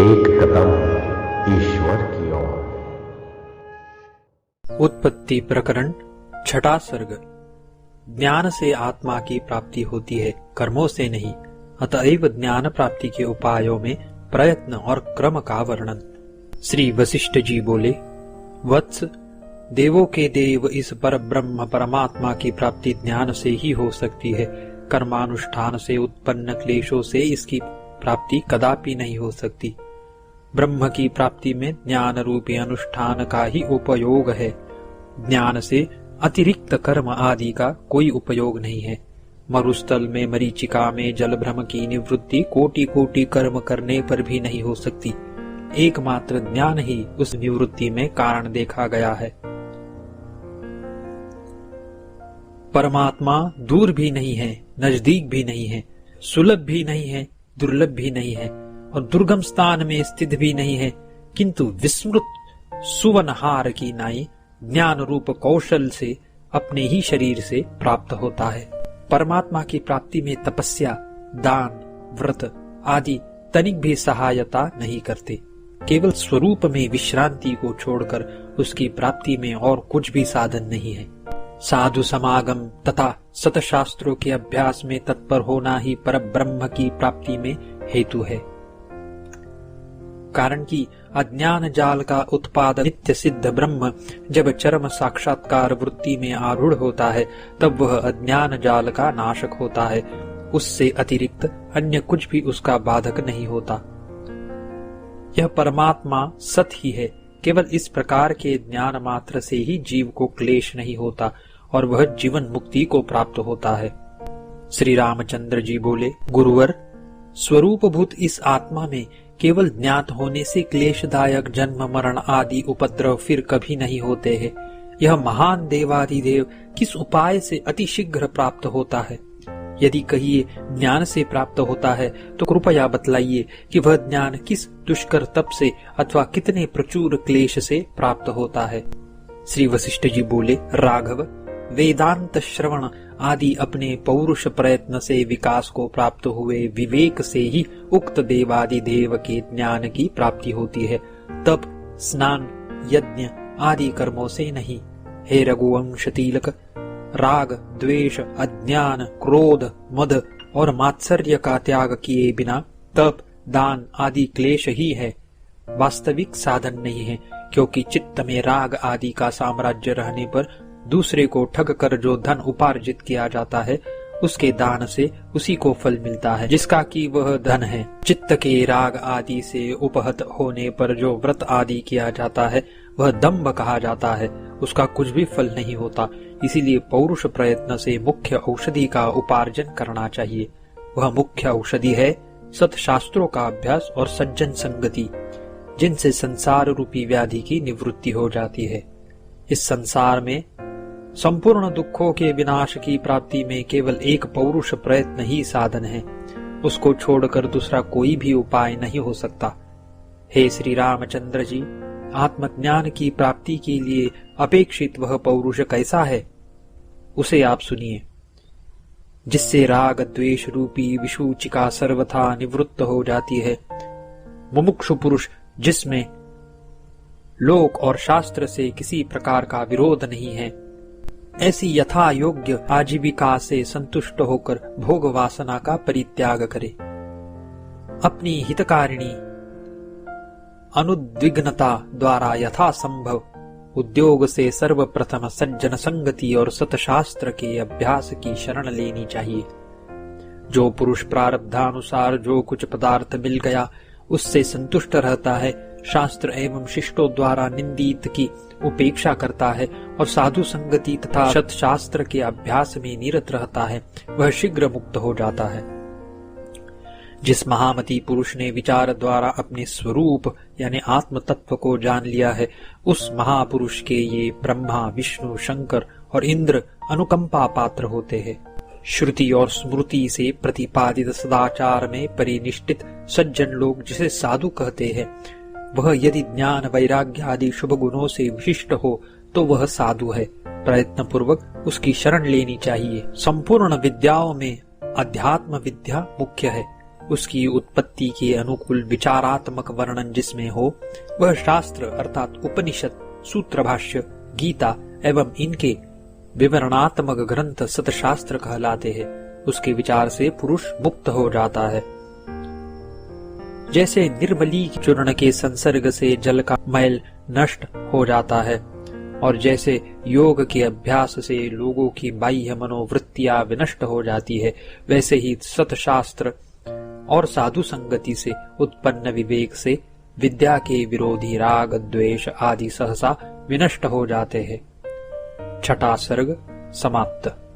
एक कदम ईश्वर की ओर। उत्पत्ति प्रकरण छठा सर्ग। ज्ञान से आत्मा की प्राप्ति होती है, कर्मों से नहीं। अतएव ज्ञान प्राप्ति के उपायों में प्रयत्न और क्रम का वर्णन। श्री वशिष्ठ जी बोले, वत्स, देवों के देव इस पर ब्रह्म परमात्मा की प्राप्ति ज्ञान से ही हो सकती है। कर्मानुष्ठान से उत्पन्न क्लेशों से इसकी प्राप्ति कदापि नहीं हो सकती। ब्रह्म की प्राप्ति में ज्ञान रूपी अनुष्ठान का ही उपयोग है। ज्ञान से अतिरिक्त कर्म आदि का कोई उपयोग नहीं है। मरुस्थल में मरीचिका में जल भ्रम की निवृत्ति कोटि कोटि कर्म करने पर भी नहीं हो सकती। एकमात्र ज्ञान ही उस निवृत्ति में कारण देखा गया है। परमात्मा दूर भी नहीं है, नजदीक भी नहीं है, सुलभ भी नहीं है, दुर्लभ भी नहीं है और दुर्गम स्थान में स्थित भी नहीं है, किंतु विस्मृत सुवनहार की नाई ज्ञान रूप कौशल से अपने ही शरीर से प्राप्त होता है। परमात्मा की प्राप्ति में तपस्या, दान, व्रत आदि तनिक भी सहायता नहीं करते। केवल स्वरूप में विश्रांति को छोड़कर उसकी प्राप्ति में और कुछ भी साधन नहीं है। साधु समागम तथा सतशास्त्रों के अभ्यास में तत्पर होना ही परब्रह्म की प्राप्ति में हेतु है। कारण कि अज्ञान जाल का उत्पादन नित्य सिद्ध ब्रह्म जब चरम साक्षात्कार वृत्ति में आरूढ़ होता है, तब वह अज्ञान जाल का नाशक होता है। उससे अतिरिक्त अन्य कुछ भी उसका बाधक नहीं होता। यह परमात्मा सत ही है। केवल इस प्रकार के ज्ञान मात्र से ही जीव को क्लेश नहीं होता और वह जीवन मुक्ति को प्राप्त होता है। श्री रामचंद्र जी बोले, गुरुवर, स्वरूपभूत इस आत्मा में केवल ज्ञात होने से क्लेशदायक जन्म मरण आदि उपद्रव फिर कभी नहीं होते हैं। यह महान देवादिदेव किस उपाय से अतिशीघ्र प्राप्त होता है? यदि कहिए ज्ञान से प्राप्त होता है तो कृपया बतलाइए कि वह ज्ञान किस दुष्कर तप से अथवा कितने प्रचुर क्लेश से प्राप्त होता है। श्री वशिष्ठ जी बोले, राघव, वेदांत श्रवण आदि अपने पौरुष प्रयत्न से विकास को प्राप्त हुए विवेक से ही उक्त देवादिदेव के ज्ञान की प्राप्ति होती है। तप, स्नान, यज्ञ आदि कर्मों से नहीं। हे रघुवंश तिलक, राग, द्वेष, अज्ञान, क्रोध, मद और मात्सर्य का त्याग किए बिना तप, दान आदि क्लेश ही है, वास्तविक साधन नहीं है। क्योंकि चित्त में राग आदि का साम्राज्य रहने पर दूसरे को ठग कर जो धन उपार्जित किया जाता है, उसके दान से उसी को फल मिलता है जिसका कि वह धन है। चित्त के राग आदि से उपहत होने पर जो व्रत आदि किया जाता है, वह दंभ कहा जाता है, उसका कुछ भी फल नहीं होता। इसीलिए पौरुष प्रयत्न से मुख्य औषधि का उपार्जन करना चाहिए। वह मुख्य औषधि है सतशास्त्रों का अभ्यास और सज्जन संगति, जिनसे संसार रूपी व्याधि की निवृत्ति हो जाती है। इस संसार में संपूर्ण दुखों के विनाश की प्राप्ति में केवल एक पौरुष प्रयत्न ही साधन है। उसको छोड़कर दूसरा कोई भी उपाय नहीं हो सकता। हे श्री रामचंद्र जी, आत्मज्ञान की प्राप्ति के लिए अपेक्षित वह पौरुष कैसा है, उसे आप सुनिए। जिससे राग द्वेष रूपी विषूचिका सर्वथा निवृत्त हो जाती है। मुमुक्षु पुरुष, जिसमें लोक और शास्त्र से किसी प्रकार का विरोध नहीं है, ऐसी यथा योग्य आजीविका से संतुष्ट होकर भोग वासना का परित्याग करे। अपनी हितकारिणी अनुद्विग्नता द्वारा यथा संभव उद्योग से सर्वप्रथम सज्जन संगति और सतशास्त्र के अभ्यास की शरण लेनी चाहिए। जो पुरुष प्रारब्धानुसार जो कुछ पदार्थ मिल गया उससे संतुष्ट रहता है, शास्त्र एवं शिष्टों द्वारा निंदित की उपेक्षा करता है और साधु संगति तथा सतशास्त्र के अभ्यास में निरत रहता है, वह शीघ्र मुक्त हो जाता है। जिस महामती पुरुष ने विचार द्वारा अपने स्वरूप यानी आत्म तत्व को जान लिया है, उस महापुरुष के ये ब्रह्मा, विष्णु, शंकर और इंद्र अनुकंपा पात्र होते हैं। श्रुति और स्मृति से प्रतिपादित सदाचार में परिनिष्ठित सज्जन लोग जिसे साधु कहते हैं, वह यदि ज्ञान, वैराग्य आदि शुभ गुणों से विशिष्ट हो तो वह साधु है। प्रयत्न पूर्वक उसकी शरण लेनी चाहिए। संपूर्ण विद्याओं में अध्यात्म विद्या मुख्य है। उसकी उत्पत्ति के अनुकूल विचारात्मक वर्णन जिसमें हो, वह शास्त्र अर्थात उपनिषद, सूत्र भाष्य, गीता एवं इनके विवरणात्मक ग्रंथ सतशास्त्र कहलाते हैं। उसके विचार से पुरुष मुक्त हो जाता है। जैसे निर्मली चूर्ण के संसर्ग से जल का मैल नष्ट हो जाता है और जैसे योग के अभ्यास से लोगों की बाह्य मनोवृत्तियां विनष्ट हो जाती है, वैसे ही सतशास्त्र और साधु संगति से उत्पन्न विवेक से विद्या के विरोधी राग, द्वेष आदि सहसा विनष्ट हो जाते हैं। छठा सर्ग समाप्त।